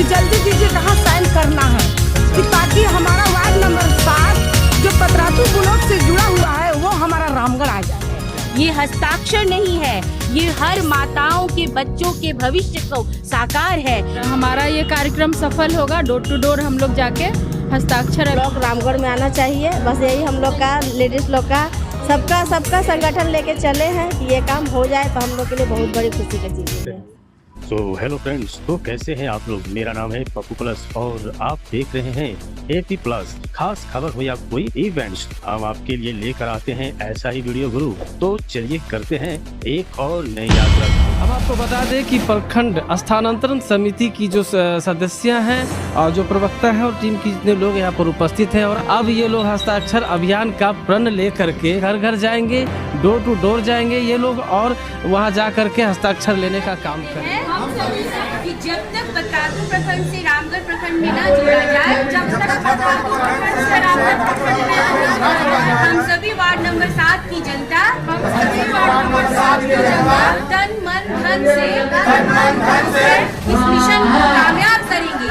जल्दी दीजिए कहाँ साइन करना है कि ताकि हमारा वार्ड नंबर 7 जो पतरातू ब्लॉक से जुड़ा हुआ है वो हमारा रामगढ़ आ जाए। ये हस्ताक्षर नहीं है, ये हर माताओं के बच्चों के भविष्य को साकार है। हमारा ये कार्यक्रम सफल होगा। डोर टू डोर हम लोग जाके हस्ताक्षर ब्लॉक रामगढ़ में आना चाहिए। बस यही हम लोग का लेडीज लोग का सबका संगठन लेके चले हैं कि ये काम हो जाए तो हम लोग के लिए बहुत बड़ी खुशी की चीज़ है। तो हेलो फ्रेंड्स, तो कैसे हैं आप लोग। मेरा नाम है पप्पू प्लस और आप देख रहे हैं AP प्लस। खास खबर हो या कोई इवेंट्स, हम आपके लिए लेकर आते हैं ऐसा ही वीडियो गुरु। तो चलिए करते हैं एक और नई यात्रा। अब आपको बता दें कि प्रखंड स्थानांतरण समिति की जो सदस्य हैं और जो प्रवक्ता हैं और टीम की जितने लोग यहाँ पर उपस्थित हैं, और अब ये लोग हस्ताक्षर अभियान का प्रण लेकर के घर घर जाएंगे, डोर टू डोर जाएंगे ये लोग और वहाँ जा करके हस्ताक्षर लेने का काम करेंगे। कि जब तक पतरातू प्रखंड से रामगढ़ प्रखंड में न जोड़ा जाए, जब तक पतरातू प्रखंड से रामगढ़ प्रखंड में न जोड़ा जाए, हम सभी वार्ड नंबर 7 की जनता तन मन धन से इस मिशन को कामयाब करेंगे,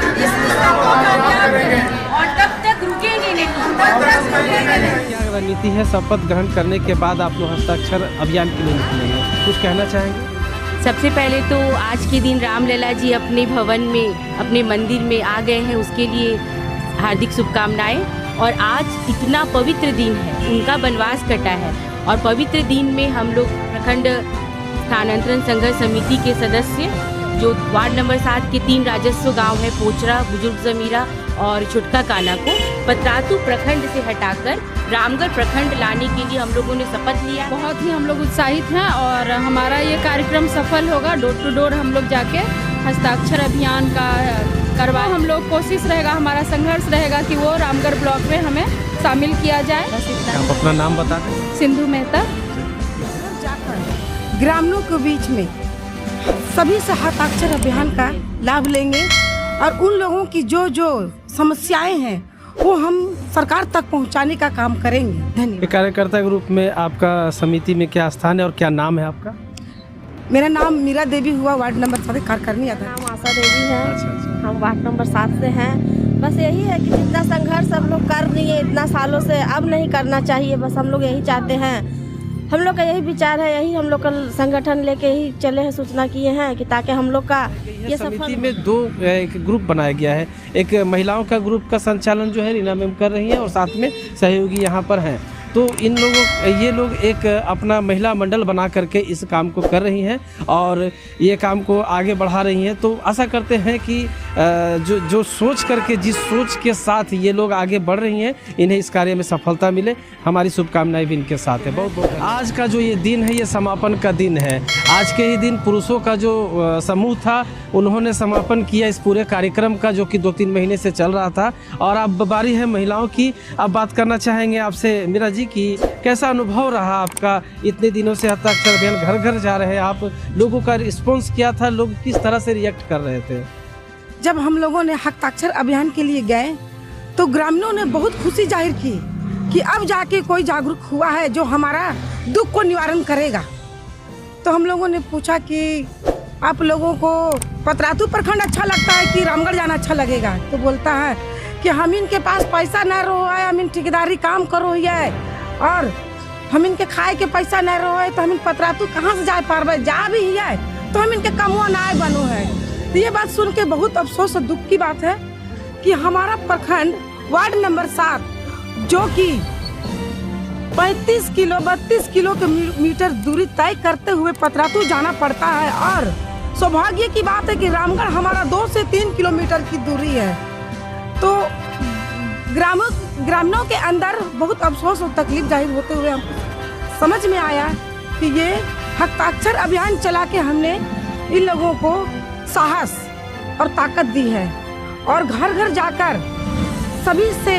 और तब तक रुकेंगे नहीं। क्या रणनीति है शपथ ग्रहण करने के बाद आप लोग हस्ताक्षर अभियान के लिए निकलेंगे, कुछ कहना चाहेंगे? सबसे पहले तो आज के दिन रामलला जी अपने भवन में, अपने मंदिर में आ गए हैं, उसके लिए हार्दिक शुभकामनाएं। और आज इतना पवित्र दिन है, उनका वनवास कटा है, और पवित्र दिन में हम लोग प्रखंड स्थानांतरण संघर्ष समिति के सदस्य जो वार्ड नंबर 7 के 3 राजस्व गांव है, पोचरा, बुजुर्ग जमीरा और छुटका काना को पतरातू प्रखंड से हटाकर रामगढ़ प्रखंड लाने के लिए हम लोगों ने शपथ लिया। बहुत ही हम लोग उत्साहित हैं और हमारा ये कार्यक्रम सफल होगा। डोर टू डोर हम लोग जाके हस्ताक्षर अभियान का करवा, हम लोग कोशिश रहेगा, हमारा संघर्ष रहेगा कि वो रामगढ़ ब्लॉक में हमें शामिल किया जाए। आप अपना नाम बता दें। सिंधु मेहता। ग्रामीणों के बीच में सभी से हस्ताक्षर अभियान का लाभ लेंगे और उन लोगों की जो जो समस्याएं हैं वो हम सरकार तक पहुंचाने का काम करेंगे। धन्यवाद। कार्यकर्ता ग्रुप में आपका समिति में क्या स्थान है और क्या नाम है आपका? मेरा नाम मीरा देवी हुआ, वार्ड नंबर 7 कार्यकारिणी आता है। नाम आशा देवी है। अच्छा। हम वार्ड नंबर 7 से हैं। बस यही है कि जितना संघर्ष सब लोग कर रही है इतना सालों से, अब नहीं करना चाहिए। बस हम लोग यही चाहते हैं, हम लोग का यही विचार है, यही हम लोग का संगठन लेके ही चले हैं, सूचना किए हैं कि ताकि हम लोग का ये समिति में दो एक ग्रुप बनाया गया है। एक महिलाओं का ग्रुप का संचालन जो है रीना मैम कर रही हैं और साथ में सहयोगी यहाँ पर हैं। तो ये लोग एक अपना महिला मंडल बना करके इस काम को कर रही हैं और ये काम को आगे बढ़ा रही हैं। तो आशा करते हैं कि जो सोच करके, जिस सोच के साथ ये लोग आगे बढ़ रही हैं, इन्हें इस कार्य में सफलता मिले। हमारी शुभकामनाएं भी इनके साथ है। बहुत बहुत आज का जो ये दिन है, ये समापन का दिन है। आज के ही दिन पुरुषों का जो समूह था, उन्होंने समापन किया इस पूरे कार्यक्रम का, जो कि 2-3 महीने से चल रहा था। और अब बारी है महिलाओं की। अब बात करना चाहेंगे आपसे मीरा जी कि कैसा अनुभव रहा आपका, इतने दिनों से हस्ताक्षर अभियान घर घर जा रहे हैं आप, लोगों का रिस्पॉन्स क्या था, लोग किस तरह से रिएक्ट कर रहे थे? जब हम लोगों ने हस्ताक्षर अभियान के लिए गए तो ग्रामीणों ने बहुत खुशी जाहिर की कि अब जाके कोई जागरूक हुआ है जो हमारा दुख को निवारण करेगा। तो हम लोगों ने पूछा कि आप लोगों को पतरातू प्रखंड अच्छा लगता है कि रामगढ़ जाना अच्छा लगेगा? तो बोलता है कि हम इनके पास पैसा न रहो है, हम इन ठेकेदारी काम करो है, और हम इनके खाए के पैसा न रहो है, तो हम इन पतरातू कहाँ से जा पारबे, जा भी है तो हम इनके कमुआ ना बनो है। तो ये बात सुन के बहुत अफसोस और दुख की बात है कि हमारा प्रखंड वार्ड नंबर 7 जो कि 32 किलोमीटर दूरी तय करते हुए पतरातू जाना पड़ता है, और सौभाग्य की बात है कि रामगढ़ हमारा 2 से 3 किलोमीटर की दूरी है। तो ग्रामीणों के अंदर बहुत अफसोस और तकलीफ जाहिर होते हुए हम समझ में आया कि ये हस्ताक्षर अभियान चला के हमने इन लोगों को साहस और ताकत दी है। और घर घर जाकर सभी से,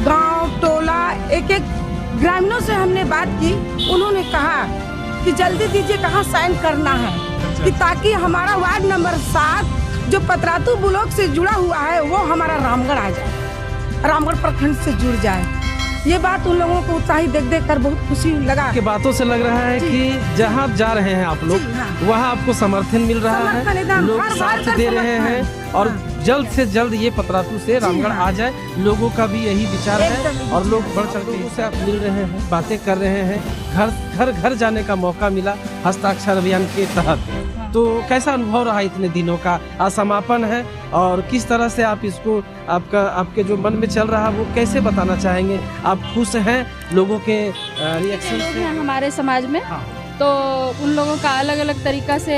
गांव टोला, एक ग्रामीणों से हमने बात की। उन्होंने कहा कि जल्दी दीजिए कहाँ साइन करना है कि ताकि हमारा वार्ड नंबर 7 जो पतरातू ब्लॉक से जुड़ा हुआ है वो हमारा रामगढ़ आ जाए, रामगढ़ प्रखंड से जुड़ जाए। ये बात उन लोगों को उत्साहित देख देख कर बहुत खुशी लगा। के बातों से लग रहा है कि जहाँ जा रहे हैं आप लोग जी, हाँ। वहाँ आपको समर्थन मिल रहा समर्थन है, एकदम, लोग हर बार साथ का दे रहे समर्थन। हैं और जल्द से जल्द ये पतरातू से रामगढ़ हाँ। आ जाए, लोगों का भी यही विचार है एकदम और लोग बढ़ चढ़ के उससे आप मिल रहे हैं, बातें कर रहे हैं, घर घर जाने का मौका मिला हस्ताक्षर अभियान के तहत। तो कैसा अनुभव रहा इतने दिनों का? आज समापन है और किस तरह से आप इसको आपके जो मन में चल रहा है वो कैसे बताना चाहेंगे? आप खुश हैं लोगों के रिएक्शन लोग से? हैं हमारे समाज में, हाँ। तो उन लोगों का अलग अलग तरीका से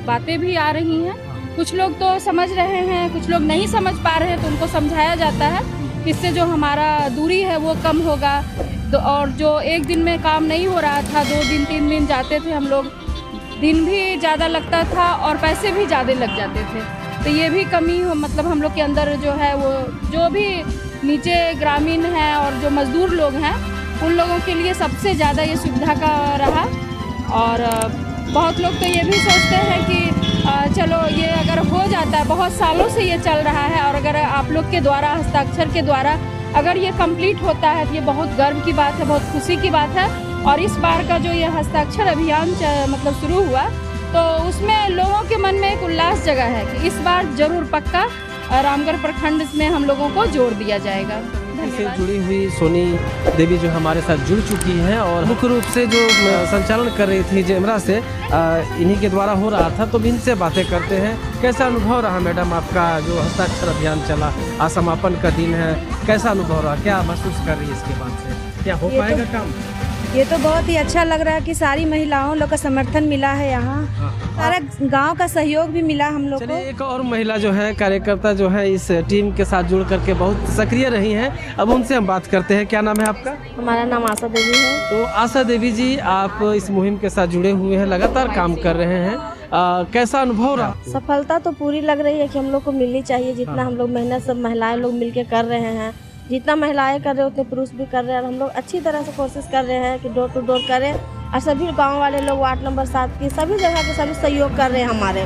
बातें भी आ रही हैं। कुछ लोग तो समझ रहे हैं, कुछ लोग नहीं समझ पा रहे हैं, तो उनको समझाया जाता है कि इससे जो हमारा दूरी है वो कम होगा। और जो एक दिन में काम नहीं हो रहा था, 2 दिन 3 दिन जाते थे हम लोग, दिन भी ज़्यादा लगता था और पैसे भी ज़्यादा लग जाते थे। तो ये भी कमी हो, मतलब हम लोग के अंदर जो है वो जो भी नीचे ग्रामीण हैं और जो मजदूर लोग हैं उन लोगों के लिए सबसे ज़्यादा ये सुविधा का रहा। और बहुत लोग तो ये भी सोचते हैं कि चलो ये अगर हो जाता है, बहुत सालों से ये चल रहा है और अगर आप लोग के द्वारा हस्ताक्षर के द्वारा अगर ये कंप्लीट होता है तो ये बहुत गर्व की बात है, बहुत खुशी की बात है। और इस बार का जो ये हस्ताक्षर अभियान मतलब शुरू हुआ तो उसमें लोगों के मन में एक उल्लास जगह है कि इस बार जरूर पक्का रामगढ़ प्रखंड में हम लोगों को जोड़ दिया जाएगा। से जुड़ी हुई सोनी देवी जो हमारे साथ जुड़ चुकी हैं और मुख्य रूप से जो संचालन कर रही थी जेमरा से इन्हीं के द्वारा हो रहा था, तो इनसे बातें करते हैं। कैसा अनुभव रहा मैडम आपका जो हस्ताक्षर अभियान चला, आज समापन का दिन है, कैसा अनुभव रहा, क्या महसूस कर रही है इसके बाद से, क्या हो पाएगा काम? ये तो बहुत ही अच्छा लग रहा है कि सारी महिलाओं लोग का समर्थन मिला है यहाँ, सारा गांव का सहयोग भी मिला हम लोग को। चलिए एक और महिला जो है कार्यकर्ता जो है इस टीम के साथ जुड़ करके बहुत सक्रिय रही हैं, अब उनसे हम बात करते हैं। क्या नाम है आपका? हमारा नाम आशा देवी है। तो आशा देवी जी, आप इस मुहिम के साथ जुड़े हुए हैं, लगातार काम कर रहे हैं, कैसा अनुभव रहा? सफलता तो पूरी लग रही है कि हम लोग को मिलनी चाहिए, जितना हम लोग मेहनत सब महिलाएं लोग मिलके कर रहे हैं, जितना महिलाएं कर रहे हैं उतने पुरुष भी कर रहे हैं। और हम लोग अच्छी तरह से कोशिश कर रहे हैं कि डोर टू डोर करें और सभी गांव वाले लोग वार्ड नंबर 7 की सभी जगह के सभी सहयोग कर रहे हैं हमारे।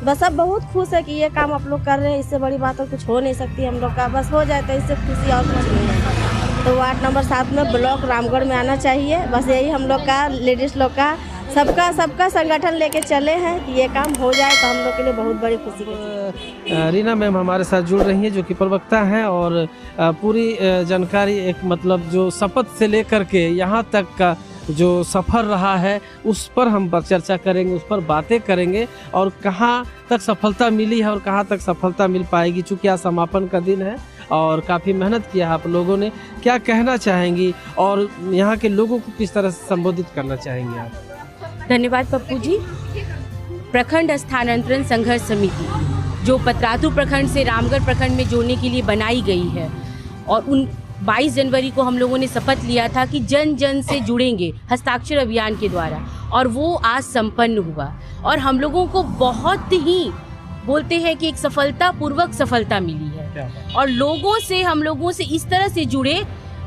बस सब बहुत खुश है कि ये काम आप लोग कर रहे हैं, इससे बड़ी बात और कुछ हो नहीं सकती हम लोग का, बस हो जाए तो इससे खुशी और कुछ नहीं है। तो वार्ड नंबर 7 में ब्लॉक रामगढ़ में आना चाहिए, बस यही हम लोग का लेडीज़ लोग का सबका संगठन लेके चले हैं कि ये काम हो जाए तो हम लोग के लिए बहुत बड़ी खुशी है। रीना मैम हमारे साथ जुड़ रही हैं जो कि प्रवक्ता हैं और पूरी जानकारी एक मतलब जो शपथ से लेकर के यहाँ तक का जो सफ़र रहा है उस पर हम चर्चा करेंगे, उस पर बातें करेंगे और कहाँ तक सफलता मिली है और कहाँ तक सफलता मिल पाएगी। चूँकि आज समापन का दिन है और काफ़ी मेहनत किया है आप लोगों ने, क्या कहना चाहेंगी और यहाँ के लोगों को किस तरह से संबोधित करना चाहेंगे आप? धन्यवाद पप्पू जी। प्रखंड स्थानांतरण संघर्ष समिति जो पतरातू प्रखंड से रामगढ़ प्रखंड में जोड़ने के लिए बनाई गई है और उन 22 जनवरी को हम लोगों ने शपथ लिया था कि जन जन से जुड़ेंगे हस्ताक्षर अभियान के द्वारा, और वो आज संपन्न हुआ और हम लोगों को बहुत ही बोलते हैं कि एक सफलतापूर्वक सफलता मिली है। और लोगों से हम लोगों से इस तरह से जुड़े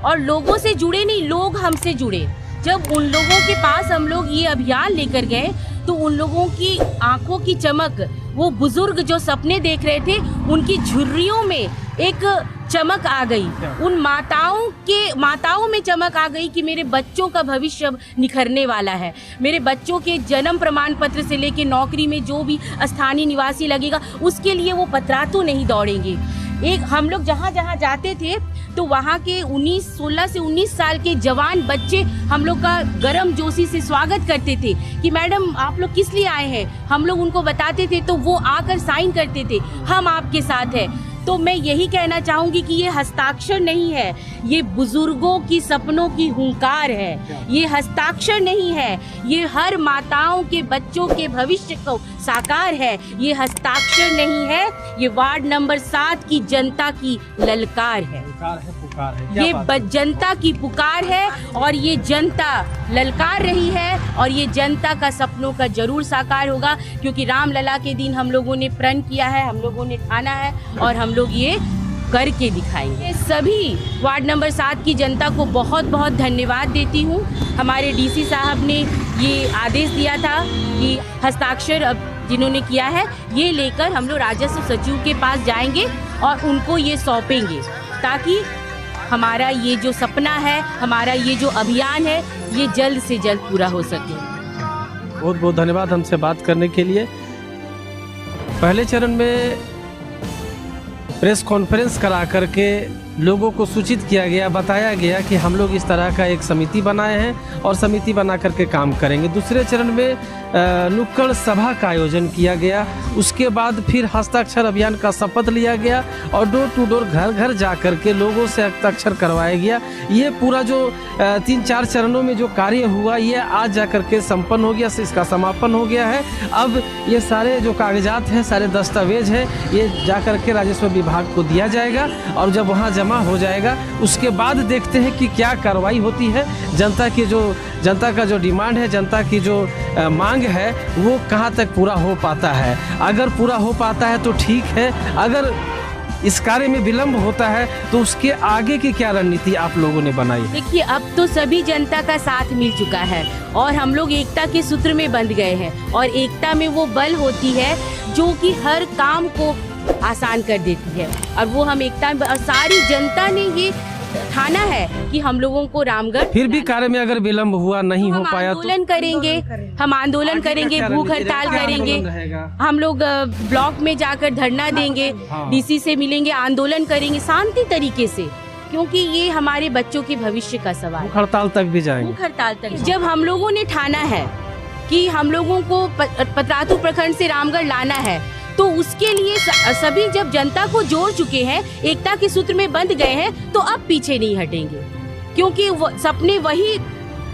और लोगों से जुड़े नहीं, लोग हमसे जुड़े। जब उन लोगों के पास हम लोग ये अभियान लेकर गए तो उन लोगों की आंखों की चमक, वो बुजुर्ग जो सपने देख रहे थे उनकी झुर्रियों में एक चमक आ गई, उन माताओं में चमक आ गई कि मेरे बच्चों का भविष्य निखरने वाला है, मेरे बच्चों के जन्म प्रमाण पत्र से लेके नौकरी में जो भी स्थानीय निवासी लगेगा उसके लिए वो पतरातू नहीं दौड़ेंगे। एक हम लोग जहाँ जहाँ जाते थे तो वहाँ के 16 से 19 साल के जवान बच्चे हम लोग का गर्म जोशी से स्वागत करते थे कि मैडम आप लोग किस लिए आए हैं, हम लोग उनको बताते थे तो वो आकर साइन करते थे, हम आपके साथ हैं। तो मैं यही कहना चाहूँगी कि ये हस्ताक्षर नहीं है, ये बुजुर्गों की सपनों की हुंकार है। ये हस्ताक्षर नहीं है, ये हर माताओं के बच्चों के भविष्य को साकार है। ये हस्ताक्षर नहीं है, ये वार्ड नंबर 7 की जनता की ललकार है। पुकार है, ये जनता की पुकार है और ये जनता ललकार रही है और ये जनता का सपनों का जरूर साकार होगा, क्योंकि रामलला के दिन हम लोगों ने प्रण किया है, हम लोगों ने ठाना है और हम लोग ये करके दिखाएंगे। सभी वार्ड नंबर 7 की जनता को बहुत बहुत धन्यवाद देती हूँ। हमारे डीसी साहब ने ये आदेश दिया था कि हस्ताक्षर अब जिन्होंने किया है ये लेकर हम लोग राजस्व सचिव के पास जाएंगे और उनको ये सौंपेंगे ताकि हमारा ये जो सपना है, हमारा ये जो अभियान है, ये जल्द से जल्द पूरा हो सके। बहुत बहुत धन्यवाद हमसे बात करने के लिए। पहले चरण में प्रेस कॉन्फ्रेंस करा करके लोगों को सूचित किया गया, बताया गया कि हम लोग इस तरह का एक समिति बनाए हैं और समिति बना करके काम करेंगे। दूसरे चरण में नुक्कड़ सभा का आयोजन किया गया। उसके बाद फिर हस्ताक्षर अभियान का शपथ लिया गया और डोर टू डोर घर घर जा कर के लोगों से हस्ताक्षर करवाया गया। ये पूरा जो 3-4 चरणों में जो कार्य हुआ, ये आज जा कर के संपन्न हो गया, इसका समापन हो गया है। अब ये सारे जो कागजात हैं, सारे दस्तावेज हैं, ये जा कर के राजस्व विभाग को दिया जाएगा और जब वहाँ जमा हो जाएगा उसके बाद देखते हैं कि क्या कार्रवाई होती है। जनता का जो डिमांड है, जनता की जो मांग है, वो कहाँ तक पूरा हो पाता है। अगर पूरा हो पाता है तो ठीक है, अगर इस कार्य में विलम्ब होता है तो उसके आगे की क्या रणनीति आप लोगों ने बनाई? देखिए, अब तो सभी जनता का साथ मिल चुका है और हम लोग एकता के सूत्र में बंध गए हैं और एकता में वो बल होती है जो कि हर काम को आसान कर देती है। और वो हम एकता में, और सारी जनता ने ये ठाना है कि हम लोगों को रामगढ़, फिर भी कार्य में अगर विलम्ब हुआ, नहीं हो पाया तो आंदोलन करेंगे, हम आंदोलन करेंगे, भूख हड़ताल करेंगे, हम लोग ब्लॉक में जाकर धरना देंगे, डीसी से मिलेंगे, आंदोलन करेंगे शांति तरीके से, क्योंकि ये हमारे बच्चों के भविष्य का सवाल। भूख हड़ताल तक भी जाएंगे। भूख हड़ताल तक जब हम लोगों ने ठाना है कि हम लोगों को पतरातू प्रखंड से रामगढ़ लाना है, तो उसके लिए सभी जब जनता को जोड़ चुके हैं, एकता के सूत्र में बंध गए हैं, तो अब पीछे नहीं हटेंगे, क्योंकि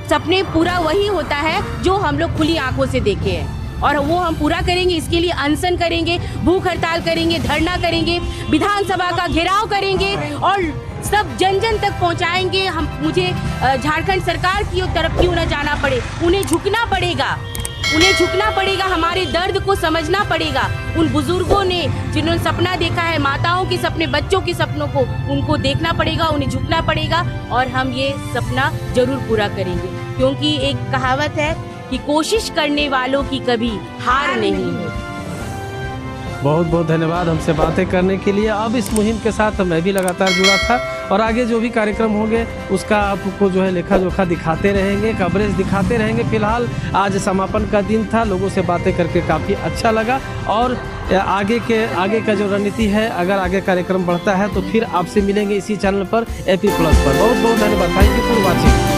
सपने पूरा वही होता है जो हम लोग खुली आंखों से देखे हैं और वो हम पूरा करेंगे। इसके लिए अनशन करेंगे, भूख हड़ताल करेंगे, धरना करेंगे, विधानसभा का घेराव करेंगे और सब जन जन तक पहुंचाएंगे। मुझे झारखंड सरकार की तरफ क्यों न जाना पड़े, उन्हें झुकना पड़ेगा, हमारे दर्द को समझना पड़ेगा। उन बुजुर्गों ने जिन्होंने सपना देखा है, माताओं के सपने, बच्चों के सपनों को, उनको देखना पड़ेगा, उन्हें झुकना पड़ेगा और हम ये सपना जरूर पूरा करेंगे, क्योंकि एक कहावत है कि कोशिश करने वालों की कभी हार नहीं है। बहुत बहुत धन्यवाद हमसे बातें करने के लिए। अब इस मुहिम के साथ मैं भी लगातार जुड़ा था और आगे जो भी कार्यक्रम होंगे उसका आपको जो है लेखा जोखा दिखाते रहेंगे, कवरेज दिखाते रहेंगे। फिलहाल आज समापन का दिन था, लोगों से बातें करके काफ़ी अच्छा लगा और आगे का जो रणनीति है, अगर आगे कार्यक्रम बढ़ता है तो फिर आपसे मिलेंगे इसी चैनल पर, AP+ पर। बहुत बहुत धन्यवाद। Thank you for watching.